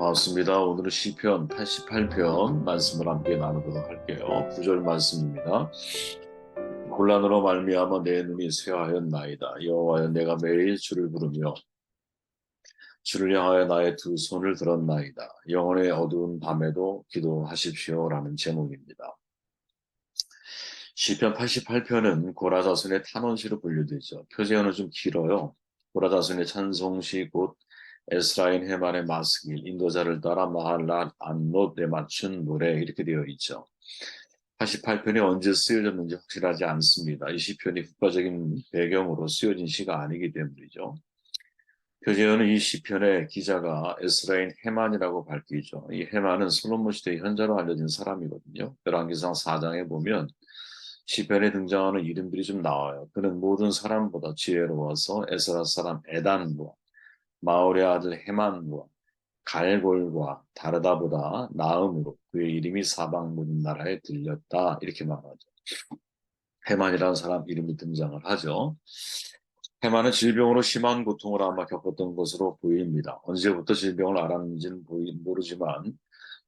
반갑습니다. 오늘은 시편 88편 말씀을 함께 나누도록 할게요. 9절 말씀입니다. 곤란으로 말미암아 내 눈이 쇠하였나이다. 여호와여, 내가 매일 주를 부르며 주를 향하여 나의 두 손을 들었나이다. 영혼의 어두운 밤에도 기도하십시오라는 제목입니다. 시편 88편은 고라자손의 탄원시로 분류되죠. 표제어는 좀 길어요. 고라자손의 찬송시 곧 에스라인 헤만의 마스길, 인도자를 따라 마할랏 안롯에 맞춘 노래 이렇게 되어 있죠. 88편이 언제 쓰여졌는지 확실하지 않습니다. 이 시편이 국가적인 배경으로 쓰여진 시가 아니기 때문이죠. 표제어는 이 시편의 기자가 에스라인 헤만이라고 밝히죠. 이 헤만은 솔로몬 시대 현자로 알려진 사람이거든요. 열왕기상 4장에 보면 시편에 등장하는 이름들이 좀 나와요. 그는 모든 사람보다 지혜로워서 에스라 사람 에단과 마올의 아들 헤만과 갈골과 다르다보다 나음으로 그의 이름이 사방 모든 나라에 들렸다 이렇게 말하죠. 헤만이라는 사람 이름이 등장을 하죠. 헤만은 질병으로 심한 고통을 아마 겪었던 것으로 보입니다. 언제부터 질병을 알았는지는 모르지만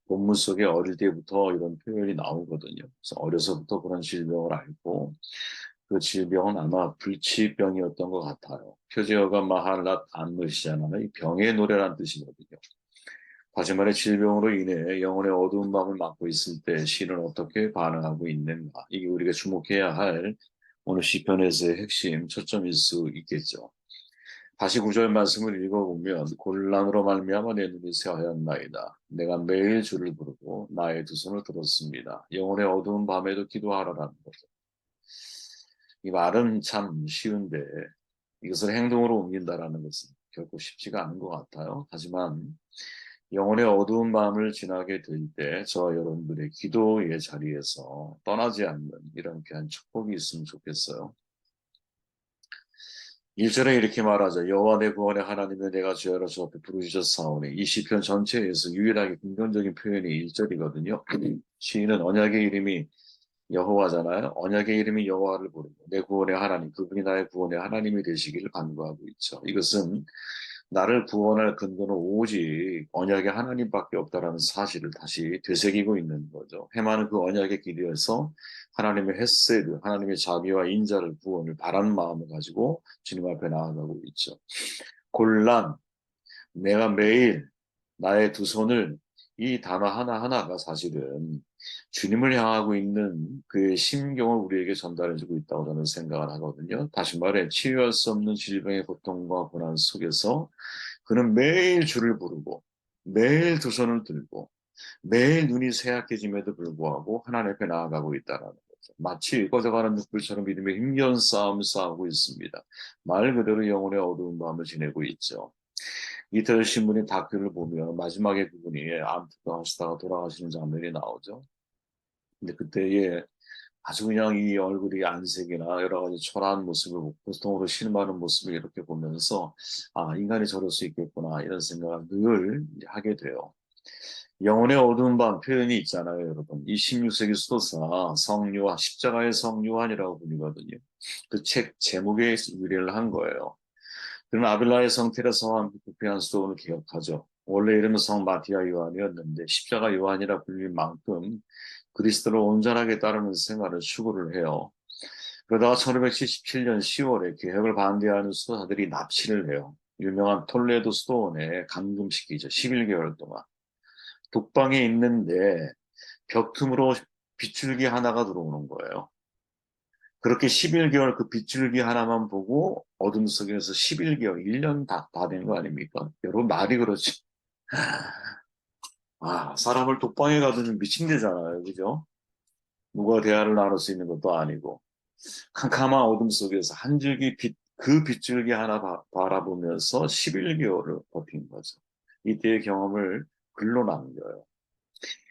본문 속에 어릴 때부터 이런 표현이 나오거든요. 그래서 어려서부터 그런 질병을 앓고 그 질병은 아마 불치병이었던 것 같아요. 표제어가 마할랏 안노시잖아요. 이 병의 노래란 뜻이거든요. 다시 말해 질병으로 인해 영혼의 어두운 밤을 맞고 있을 때 시는 어떻게 반응하고 있는가. 이게 우리가 주목해야 할 오늘 시편에서의 핵심 초점일 수 있겠죠. 다시 구절 말씀을 읽어보면 곤란으로 말미암아 내 눈이 새하였나이다. 내가 매일 주를 부르고 나의 두 손을 들었습니다. 영혼의 어두운 밤에도 기도하라라는 거죠. 이 말은 참 쉬운데 이것을 행동으로 옮긴다라는 것은 결코 쉽지가 않은 것 같아요. 하지만 영혼의 어두운 밤을 지나게 될 때 저 여러분들의 기도의 자리에서 떠나지 않는 이런 귀한 축복이 있으면 좋겠어요. 1절에 이렇게 말하죠. 여호와 내 구원의 하나님의 내가 주여라 주 앞에 부르짖었사오니. 이 시편 전체에서 유일하게 긍정적인 표현이 1절이거든요. 시인은 언약의 이름이 여호와잖아요. 언약의 이름이 여호와를 부르고 내 구원의 하나님, 그분이 나의 구원의 하나님이 되시기를 간구하고 있죠. 이것은 나를 구원할 근거는 오직 언약의 하나님밖에 없다라는 사실을 다시 되새기고 있는 거죠. 해마는 그 언약의 길이어서 하나님의 헤세드, 하나님의 자비와 인자를 구원을 바라는 마음을 가지고 주님 앞에 나아가고 있죠. 곤란, 내가 매일 나의 두 손을 이 단어 하나하나가 사실은 주님을 향하고 있는 그의 심경을 우리에게 전달해주고 있다고 저는 생각을 하거든요. 다시 말해 치유할 수 없는 질병의 고통과 고난 속에서 그는 매일 주를 부르고 매일 두 손을 들고 매일 눈이 새약해짐에도 불구하고 하나님 앞에 나아가고 있다는 거죠. 마치 꺼져가는 촛불처럼 믿음의 힘겨운 싸움을 싸우고 있습니다. 말 그대로 영혼의 어두운 밤을 지내고 있죠. 이태리 신문의 다큐를 보면 마지막에 그분이 암투가 하시다가 돌아가시는 장면이 나오죠. 근데 그때에 아주 그냥 이 얼굴이 안색이나 여러 가지 초라한 모습을 고통으로 실마는 모습을 이렇게 보면서 아, 인간이 저럴 수 있겠구나 이런 생각을 늘 하게 돼요. 영혼의 어두운 밤 표현이 있잖아요, 여러분. 이 16세기 수도사 성요한, 십자가의 성요한이라고 불리거든요. 그 책 제목에 의뢰를 한 거예요. 그는 아빌라의 성 테레사와 함께 부패한 수도원을 기억하죠. 원래 이름은 성 마티아 요한이었는데 십자가 요한이라 불릴 만큼 그리스도를 온전하게 따르는 생활을 추구를 해요. 그러다가 1577년 10월에 개혁을 반대하는 수도사들이 납치를 해요. 유명한 톨레도 수도원에 감금시키죠. 11개월 동안. 독방에 있는데 벽 틈으로 빗줄기 하나가 들어오는 거예요. 그렇게 11개월 그 빗줄기 하나만 보고 어둠 속에서 11개월, 1년 다 된 거 아닙니까? 여러분 말이 그렇지. 아, 사람을 독방에 가두면 미친 데잖아요. 그죠? 누가 대화를 나눌 수 있는 것도 아니고. 캄캄한 어둠 속에서 한 줄기 빛, 그 빗줄기 하나 바라보면서 11개월을 버틴 거죠. 이때의 경험을 글로 남겨요.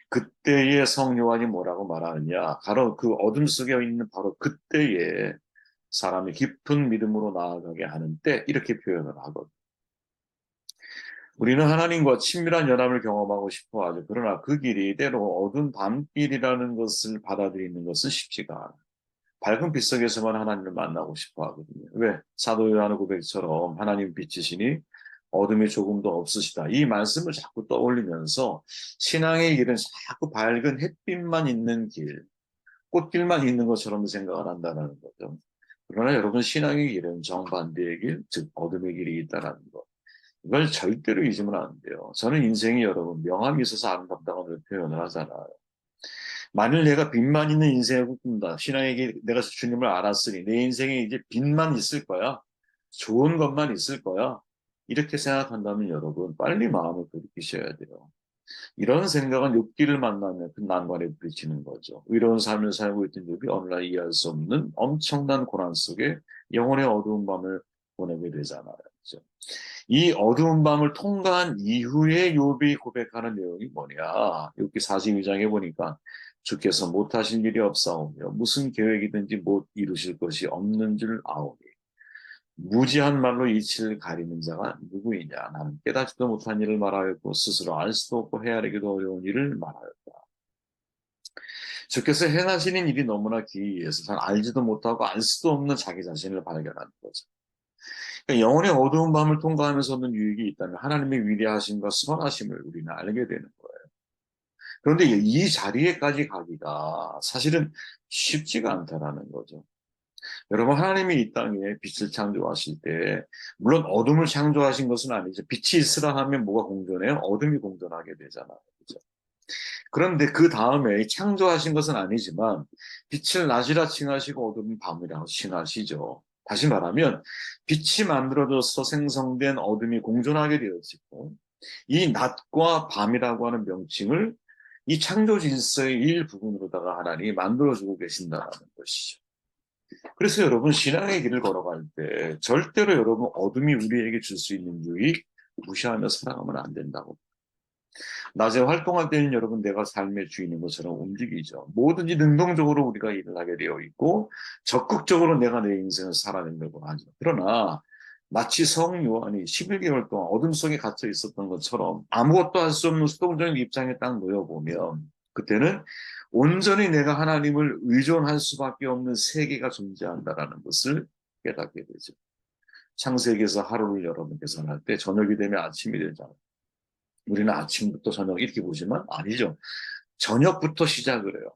그때의 성요한이 뭐라고 말하느냐. 바로 그 어둠 속에 있는 바로 그때에 사람이 깊은 믿음으로 나아가게 하는 때 이렇게 표현을 하거든요. 우리는 하나님과 친밀한 연합을 경험하고 싶어 하죠. 그러나 그 길이 때로 어두운 밤길이라는 것을 받아들이는 것은 쉽지가 않아요. 밝은 빛 속에서만 하나님을 만나고 싶어 하거든요. 왜? 사도 요한의 고백처럼 하나님 빛이시니 어둠이 조금도 없으시다. 이 말씀을 자꾸 떠올리면서 신앙의 길은 자꾸 밝은 햇빛만 있는 길, 꽃길만 있는 것처럼 생각을 한다는 거죠. 그러나 여러분 신앙의 길은 정반대의 길, 즉 어둠의 길이 있다는 것. 이걸 절대로 잊으면 안 돼요. 저는 인생이 여러분 명암이 있어서 아름답다고 표현을 하잖아요. 만일 내가 빛만 있는 인생을 꿈꾼다. 신앙에게 내가 주님을 알았으니 내 인생에 이제 빛만 있을 거야. 좋은 것만 있을 거야. 이렇게 생각한다면 여러분 빨리 마음을 돌이키셔야 돼요. 이런 생각은 욥기를 만나면 그 난관에 부딪히는 거죠. 의로운 삶을 살고 있던 욥이 어느 날 이해할 수 없는 엄청난 고난 속에 영혼의 어두운 밤을 보내게 되잖아요. 그죠? 이 어두운 밤을 통과한 이후에 욥이 고백하는 내용이 뭐냐? 욥기 42장에 보니까 주께서 못하신 일이 없사오며 무슨 계획이든지 못 이루실 것이 없는 줄 아오니 무지한 말로 이치를 가리는 자가 누구이냐? 나는 깨닫지도 못한 일을 말하였고 스스로 알 수도 없고 헤아리기도 어려운 일을 말하였다. 주께서 행하시는 일이 너무나 기이해서 잘 알지도 못하고 알 수도 없는 자기 자신을 발견하는 거죠. 그러니까 영혼의 어두운 밤을 통과하면서 얻는 유익이 있다면 하나님의 위대하심과 선하심을 우리는 알게 되는 거예요. 그런데 이 자리에까지 가기가 사실은 쉽지가 않다라는 거죠. 여러분 하나님이 이 땅에 빛을 창조하실 때 물론 어둠을 창조하신 것은 아니죠. 빛이 있으라 하면 뭐가 공존해요? 어둠이 공존하게 되잖아요. 그죠? 그런데 그 다음에 창조하신 것은 아니지만 빛을 낮이라 칭하시고 어둠은 밤이라고 칭하시죠. 다시 말하면 빛이 만들어져서 생성된 어둠이 공존하게 되어지고 이 낮과 밤이라고 하는 명칭을 이 창조 질서의 일부분으로다가 하나님이 만들어주고 계신다는 것이죠. 그래서 여러분 신앙의 길을 걸어갈 때 절대로 여러분 어둠이 우리에게 줄 수 있는 유익 무시하며 살아가면 안 된다고. 낮에 활동할 때는 여러분 내가 삶의 주인인 것처럼 움직이죠. 뭐든지 능동적으로 우리가 일을 하게 되어 있고 적극적으로 내가 내 인생을 살아내려고 하죠. 그러나 마치 성 요한이 11개월 동안 어둠 속에 갇혀 있었던 것처럼 아무것도 할 수 없는 수동적인 입장에 딱 놓여보면 그때는 온전히 내가 하나님을 의존할 수밖에 없는 세계가 존재한다라는 것을 깨닫게 되죠. 창세기에서 하루를 여러분 계산할 때 저녁이 되면 아침이 되잖아요. 우리는 아침부터 저녁 이렇게 보지만 아니죠. 저녁부터 시작을 해요.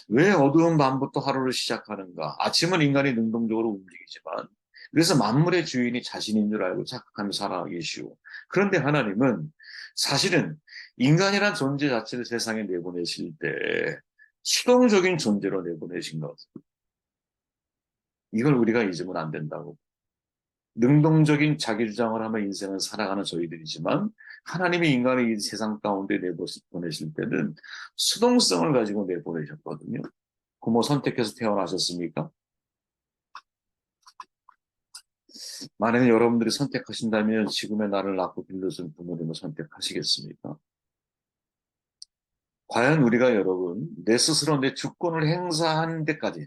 왜 어두운 밤부터 하루를 시작하는가? 아침은 인간이 능동적으로 움직이지만 그래서 만물의 주인이 자신인 줄 알고 착각하며 살아계시오. 그런데 하나님은 사실은 인간이란 존재 자체를 세상에 내보내실 때 수동적인 존재로 내보내신 것. 이걸 우리가 잊으면 안 된다고. 능동적인 자기 주장을 하며 인생을 살아가는 저희들이지만 하나님이 인간을 이 세상 가운데 내보내실 때는 수동성을 가지고 내보내셨거든요. 부모 선택해서 태어나셨습니까? 만약에 여러분들이 선택하신다면 지금의 나를 낳고 길러준 부모님을 선택하시겠습니까? 과연 우리가 여러분 내 스스로 내 주권을 행사하는 데까지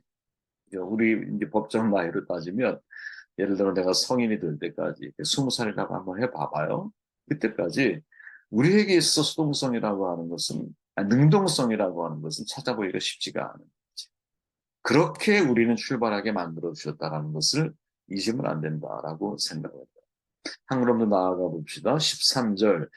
우리 이제 법정 나이로 따지면 예를 들어 내가 성인이 될 때까지 20살이라고 한번 해봐봐요. 그때까지 우리에게 있어 수동성이라고 하는 것은 능동성이라고 하는 것은 찾아보기가 쉽지가 않은 거지. 그렇게 우리는 출발하게 만들어 주셨다는 것을 잊으면 안 된다라고 생각합니다. 한 걸음 더 나아가 봅시다. 13절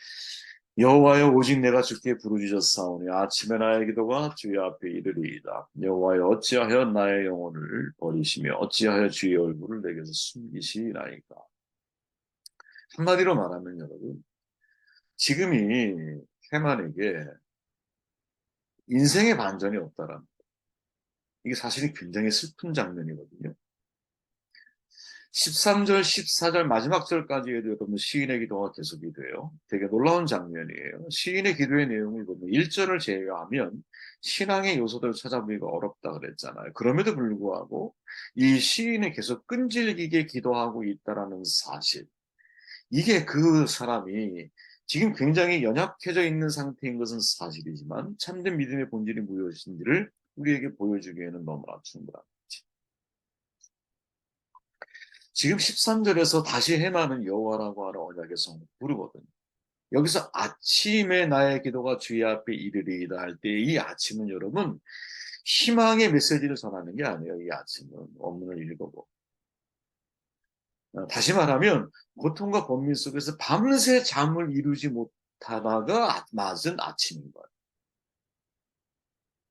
여호와여 오직 내가 주께 부르짖었사오니 아침에 나의 기도가 주의 앞에 이르리이다. 여호와여 어찌하여 나의 영혼을 버리시며 어찌하여 주의 얼굴을 내게서 숨기시나이까. 한마디로 말하면 여러분 지금이 해만에게 인생의 반전이 없다라는 이게 사실은 굉장히 슬픈 장면이거든요. 13절, 14절 마지막 절까지에도 여러분 시인의 기도가 계속이 돼요. 되게 놀라운 장면이에요. 시인의 기도의 내용을 보면 1절을 제외하면 신앙의 요소들을 찾아보기가 어렵다 그랬잖아요. 그럼에도 불구하고 이 시인이 계속 끈질기게 기도하고 있다라는 사실. 이게 그 사람이 지금 굉장히 연약해져 있는 상태인 것은 사실이지만 참된 믿음의 본질이 무엇인지를 우리에게 보여주기에는 너무나 충분합니다. 지금 13절에서 다시 해마는 여호와라고 하는 언약의 성을 부르거든요. 여기서 아침에 나의 기도가 주의 앞에 이르리이다 할 때 이 아침은 여러분 희망의 메시지를 전하는 게 아니에요. 이 아침은 원문을 읽어보 다시 말하면 고통과 번민 속에서 밤새 잠을 이루지 못하다가 맞은 아침인 거예요.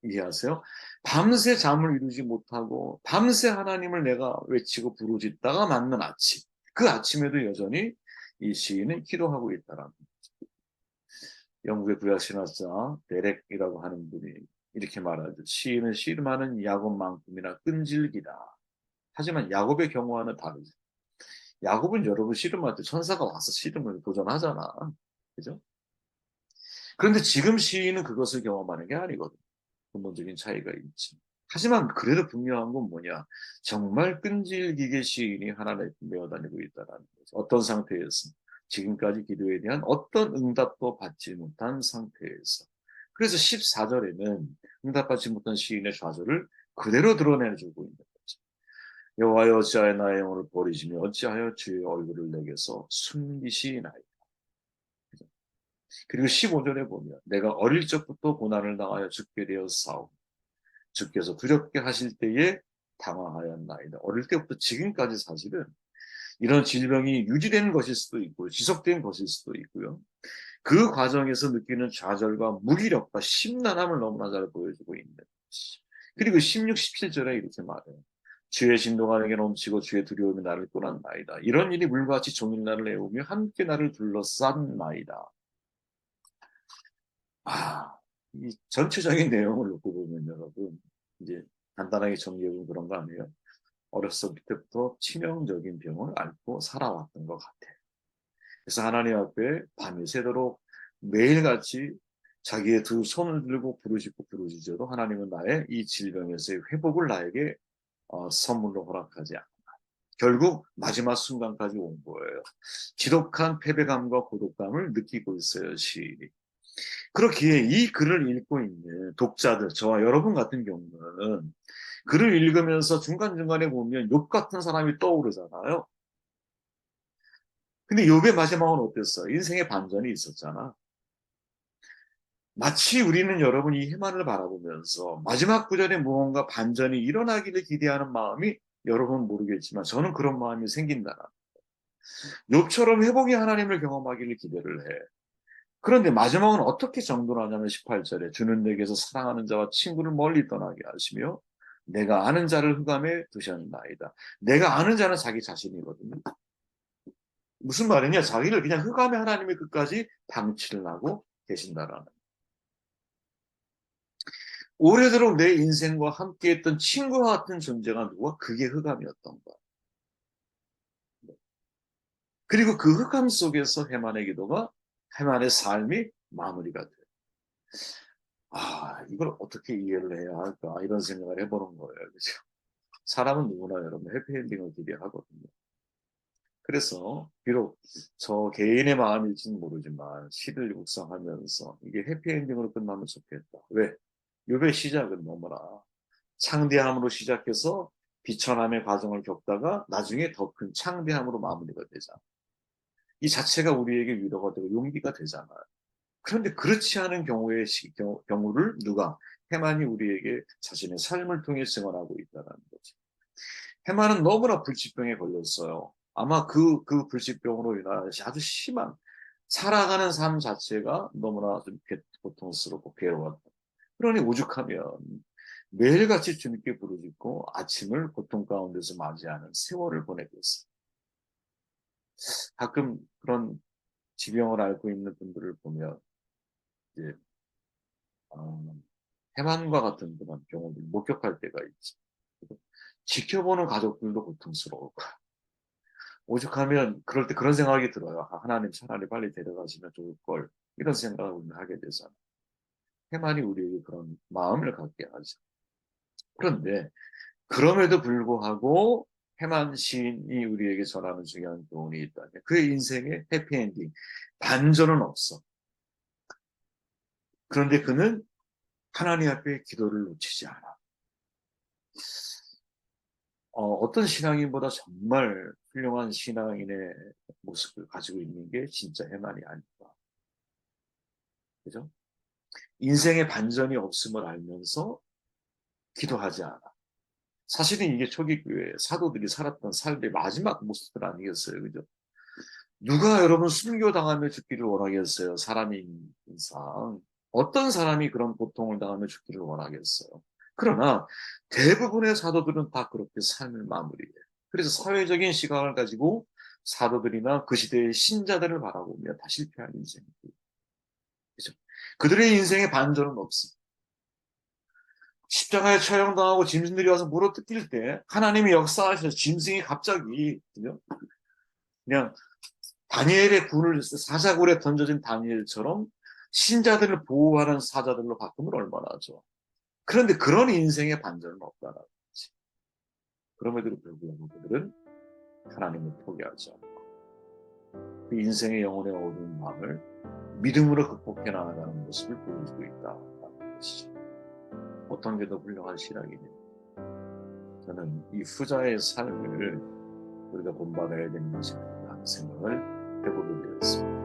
이해하세요? 밤새 잠을 이루지 못하고 밤새 하나님을 내가 외치고 부르짖다가 맞는 아침. 그 아침에도 여전히 이 시인은 기도하고 있다라는 거죠. 영국의 구약신학자 데렉이라고 하는 분이 이렇게 말하죠. 시인은 씨름하는 야곱만큼이나 끈질기다. 하지만 야곱의 경우와는 다르죠. 야곱은 여러분 씨름할 때 천사가 와서 씨름을 도전하잖아. 그죠? 그런데 지금 시인은 그것을 경험하는 게 아니거든. 근본적인 차이가 있지. 하지만 그래도 분명한 건 뭐냐? 정말 끈질기게 시인이 하나님을 메어 다니고 있다는 거죠. 어떤 상태에서? 지금까지 기도에 대한 어떤 응답도 받지 못한 상태에서. 그래서 14절에는 응답받지 못한 시인의 좌절을 그대로 드러내주고 있는 거죠. 여호와여 어찌하여 나의 영혼을 버리시며 어찌하여 주의 얼굴을 내게서 숨기시나이까. 그리고 15절에 보면 내가 어릴 적부터 고난을 당하여 죽게 되어 싸우고 주께서 두렵게 하실 때에 당황하였나이다. 어릴 때부터 지금까지 사실은 이런 질병이 유지되는 것일 수도 있고 지속된 것일 수도 있고요. 그 과정에서 느끼는 좌절과 무기력과 심란함을 너무나 잘 보여주고 있는 것이. 그리고 16, 17절에 이렇게 말해요. 주의 진노가 내게 넘치고 주의 두려움이 나를 떠났나이다. 이런 일이 물같이 종일 나를 애우며 함께 나를 둘러싼나이다. 이 전체적인 내용을 놓고 보면 여러분 이제 간단하게 정리해보면 그런 거 아니에요? 어렸을 때부터 치명적인 병을 앓고 살아왔던 것 같아. 그래서 하나님 앞에 밤이 새도록 매일같이 자기의 두 손을 들고 부르짖고 부르짖어도 하나님은 나의 이 질병에서의 회복을 나에게 선물로 허락하지 않아. 결국 마지막 순간까지 온 거예요. 지독한 패배감과 고독감을 느끼고 있어요, 시인이. 그렇기에 이 글을 읽고 있는 독자들, 저와 여러분 같은 경우는 글을 읽으면서 중간중간에 보면 욥 같은 사람이 떠오르잖아요. 근데 욥의 마지막은 어땠어? 인생의 반전이 있었잖아. 마치 우리는 여러분이 해만을 바라보면서 마지막 구절에 무언가 반전이 일어나기를 기대하는 마음이 여러분 모르겠지만 저는 그런 마음이 생긴다. 욥처럼 회복의 하나님을 경험하기를 기대를 해. 그런데 마지막은 어떻게 정돈하냐면 18절에 주는 내게서 사랑하는 자와 친구를 멀리 떠나게 하시며 내가 아는 자를 흑암에 두셨나이다. 내가 아는 자는 자기 자신이거든요. 무슨 말이냐? 자기를 그냥 흑암의 하나님의 끝까지 방치를 하고 계신다라는. 오래도록 내 인생과 함께했던 친구와 같은 존재가 누가? 그게 흑암이었던 거야. 그리고 그 흑암 속에서 해만의 기도가 해만의 삶이 마무리가 돼. 이걸 어떻게 이해를 해야 할까? 이런 생각을 해보는 거예요. 그죠? 사람은 누구나 여러분 해피엔딩을 기대하거든요. 그래서 비록 저 개인의 마음일지는 모르지만 시를 묵상하면서 이게 해피엔딩으로 끝나면 좋겠다. 왜? 욥의 시작은 너무나 창대함으로 시작해서 비천함의 과정을 겪다가 나중에 더 큰 창대함으로 마무리가 되잖아. 이 자체가 우리에게 위로가 되고 용기가 되잖아요. 그런데 그렇지 않은 경우를 누가? 해만이 우리에게 자신의 삶을 통해 증언하고 있다는 거죠. 해만은 너무나 불치병에 걸렸어요. 아마 그 불치병으로 인하여 아주 심한 살아가는 삶 자체가 너무나 좀 고통스럽고 괴로웠다. 그러니 오죽하면 매일같이 주님께 부르짖고 아침을 고통 가운데서 맞이하는 세월을 보내고 있어요. 가끔 그런 지병을 앓고 있는 분들을 보면 이제 해만과 같은 그런 경우를 목격할 때가 있죠. 지켜보는 가족들도 고통스러울고 오죽하면 그럴 때 그런 생각이 들어요. 하나님 차라리 빨리 데려가시면 좋을 걸 이런 생각을 하게 되잖아요. 해만이 우리에게 그런 마음을 갖게 하죠. 그런데 그럼에도 불구하고 해만 시인이 우리에게 전하는 중요한 교훈이 있다면 그의 인생에 해피엔딩, 반전은 없어. 그런데 그는 하나님 앞에 기도를 놓치지 않아. 어떤 신앙인보다 정말 훌륭한 신앙인의 모습을 가지고 있는 게 진짜 해만이 아닐까. 그죠? 인생의 반전이 없음을 알면서 기도하지 않아. 사실은 이게 초기 교회 사도들이 살았던 삶의 마지막 모습들 아니겠어요, 그죠? 누가 여러분 순교당하며 죽기를 원하겠어요? 사람인 이상. 어떤 사람이 그런 고통을 당하며 죽기를 원하겠어요? 그러나 대부분의 사도들은 다 그렇게 삶을 마무리해요. 그래서 사회적인 시각을 가지고 사도들이나 그 시대의 신자들을 바라보며 다 실패한 인생이고, 그죠? 그들의 인생에 반전은 없습니다. 십자가에 처형당하고 짐승들이 와서 물어뜯길 때 하나님이 역사하셔서 짐승이 갑자기 그냥 다니엘의 굴을 사자굴에 던져진 다니엘처럼 신자들을 보호하는 사자들로 바꾸면 얼마나 좋아. 그런데 그런 인생의 반전은 없다라는 거지. 그럼에도 불구하고 그들은 하나님을 포기하지 않고 그 인생의 영혼의 어두운 마음을 믿음으로 극복해 나가는 모습을 보여주고 있다는 것이죠. 어떤 게 더 훌륭한 신앙이냐. 저는 이 후자의 삶을 우리가 본받아야 되는 것이라는 생각을 해보게 되었습니다.